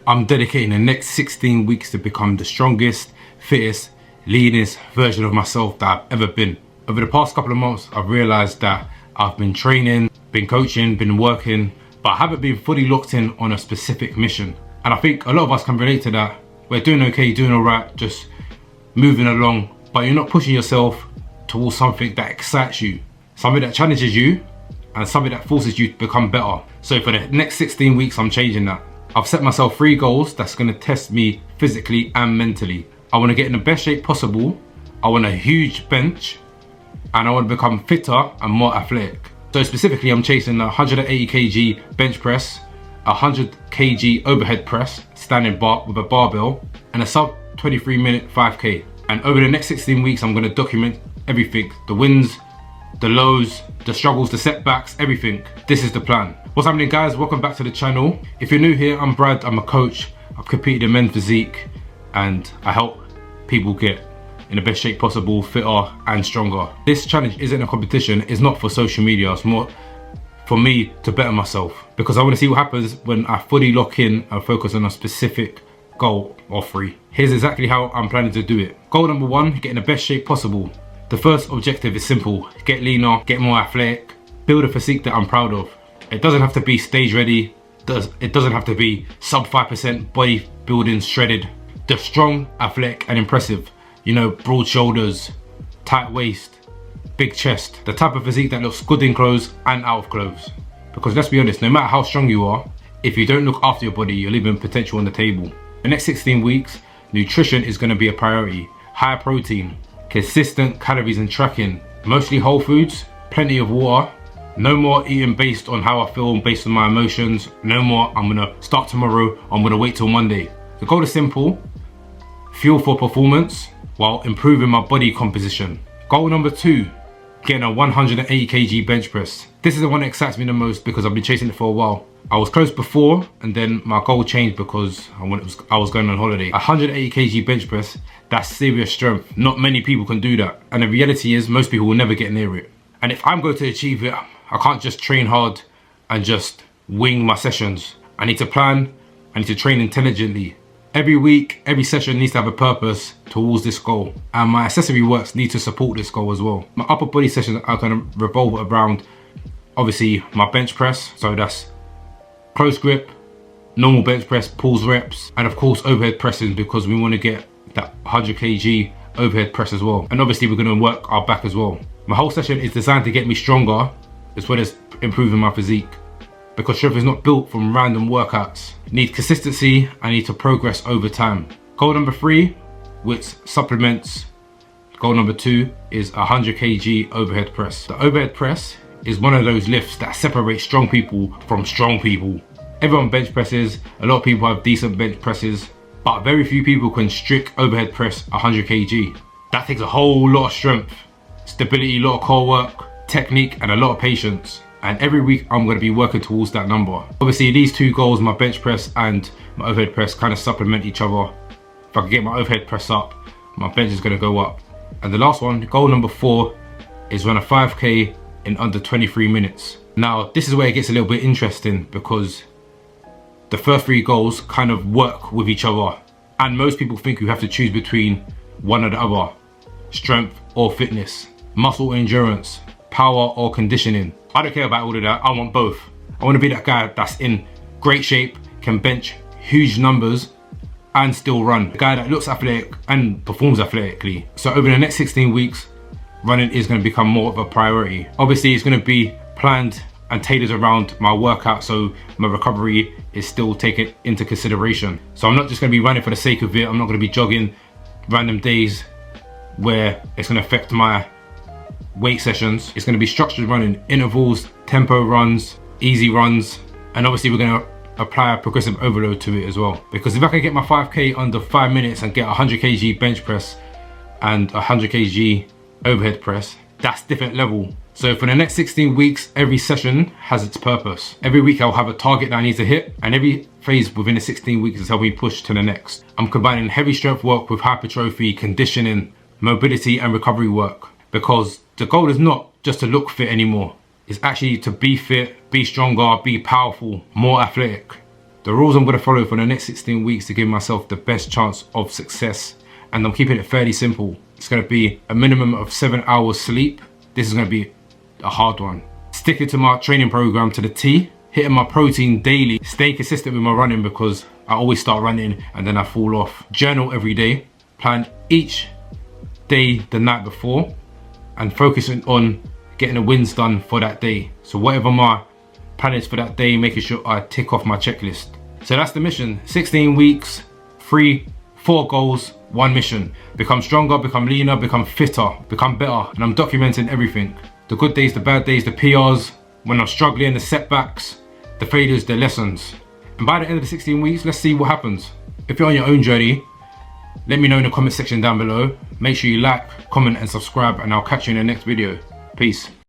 I'm dedicating the next 16 weeks to become the strongest, fittest, leanest version of myself that I've ever been. Over the past couple of months, I've realized that I've been training, been coaching, been working, but I haven't been fully locked in on a specific mission. And I think a lot of us can relate to that. We're doing okay, doing all right, just moving along, but you're not pushing yourself towards something that excites you, something that challenges you, and something that forces you to become better. So for the next 16 weeks, I'm changing that. I've set myself 3 goals that's gonna test me physically and mentally. I wanna get in the best shape possible, I want a huge bench, and I wanna become fitter and more athletic. So specifically, I'm chasing a 180 kg bench press, 100 kg overhead press, standing bar with a barbell, and a sub 23-minute 5K. And over the next 16 weeks, I'm gonna document everything, the wins, the lows, the struggles, the setbacks, everything. This is the plan. What's happening, guys? Welcome back to the channel. If you're new here, I'm Brad, I'm a coach. I've competed in men's physique and I help people get in the best shape possible, fitter and stronger. This challenge isn't a competition, it's not for social media, it's more for me to better myself, because I want to see what happens when I fully lock in and focus on a specific goal or 3. Here's exactly how I'm planning to do it. Goal number 1, get in the best shape possible. The first objective is simple: get leaner, get more athletic, build a physique that I'm proud of. It doesn't have to be stage ready, it doesn't have to be sub 5% bodybuilding shredded. Just strong, athletic and impressive. You know, broad shoulders, tight waist, big chest. The type of physique that looks good in clothes and out of clothes. Because let's be honest, no matter how strong you are, if you don't look after your body, you're leaving potential on the table. The next 16 weeks, nutrition is going to be a priority. High protein, consistent calories and tracking, mostly whole foods, plenty of water. No more eating based on how I feel, based on my emotions. No more, I'm gonna start tomorrow, I'm gonna wait till Monday. The goal is simple: fuel for performance while improving my body composition. Goal number 2, getting a 180 kg bench press. This is the one that excites me the most because I've been chasing it for a while. I was close before and then my goal changed because I was going on holiday. 180 kg bench press, that's serious strength. Not many people can do that. And the reality is most people will never get near it. And if I'm going to achieve it, I can't just train hard and just wing my sessions. I need to plan, I need to train intelligently. Every week, every session needs to have a purpose towards this goal. And my accessory works need to support this goal as well. My upper body sessions are going to revolve around, obviously, my bench press. So that's close grip, normal bench press, pulls reps, and of course overhead pressing, because we want to get that 100 kg overhead press as well. And obviously we're going to work our back as well. My whole session is designed to get me stronger as well as improving my physique, because strength is not built from random workouts. You need consistency, I need to progress over time. Goal number 3, which supplements goal number 2, is 100 kg overhead press. The overhead press is one of those lifts that separates strong people from strong people. Everyone bench presses, a lot of people have decent bench presses, but very few people can strict overhead press 100 kg. That takes a whole lot of strength, stability, a lot of core work, technique, and a lot of patience. And every week I'm going to be working towards that number. Obviously these 2 goals, my bench press and my overhead press, kind of supplement each other. If I can get my overhead press up, my bench is going to go up. And the last one, goal number 4, is run a 5K in under 23 minutes. Now this is where it gets a little bit interesting, because the first 3 goals kind of work with each other. And most people think you have to choose between one or the other. Strength or fitness, muscle or endurance, power or conditioning. I don't care about all of that, I want both. I want to be that guy that's in great shape, can bench huge numbers and still run. The guy that looks athletic and performs athletically. So over the next 16 weeks, running is going to become more of a priority. Obviously it's going to be planned and tailored around my workout, so my recovery is still taken into consideration. So I'm not just going to be running for the sake of it. I'm not going to be jogging random days where it's going to affect my weight sessions. It's going to be structured running, intervals, tempo runs, easy runs, and obviously we're going to apply a progressive overload to it as well. Because if I can get my 5K under 5 minutes and get 100 kg bench press and 100 kg overhead press, that's different level. So for the next 16 weeks, every session has its purpose. Every week I'll have a target that I need to hit, and every phase within the 16 weeks is helping me push to the next. I'm combining heavy strength work with hypertrophy, conditioning, mobility and recovery work, because the goal is not just to look fit anymore. It's actually to be fit, be stronger, be powerful, more athletic. The rules I'm going to follow for the next 16 weeks to give myself the best chance of success, and I'm keeping it fairly simple. It's going to be a minimum of 7 hours sleep. This is going to be a hard one. Sticking to my training program to the T, hitting my protein daily, staying consistent with my running because I always start running and then I fall off. Journal every day, plan each day the night before, and focusing on getting the wins done for that day. So whatever my plan is for that day, making sure I tick off my checklist. So that's the mission. 16 weeks, 4 goals, 1 mission. Become stronger, become leaner, become fitter, become better. And I'm documenting everything. The good days, the bad days, the PRs, when I'm struggling, the setbacks, the failures, the lessons. And by the end of the 16 weeks, let's see what happens. If you're on your own journey, let me know in the comment section down below. Make sure you like, comment and subscribe, and I'll catch you in the next video. Peace.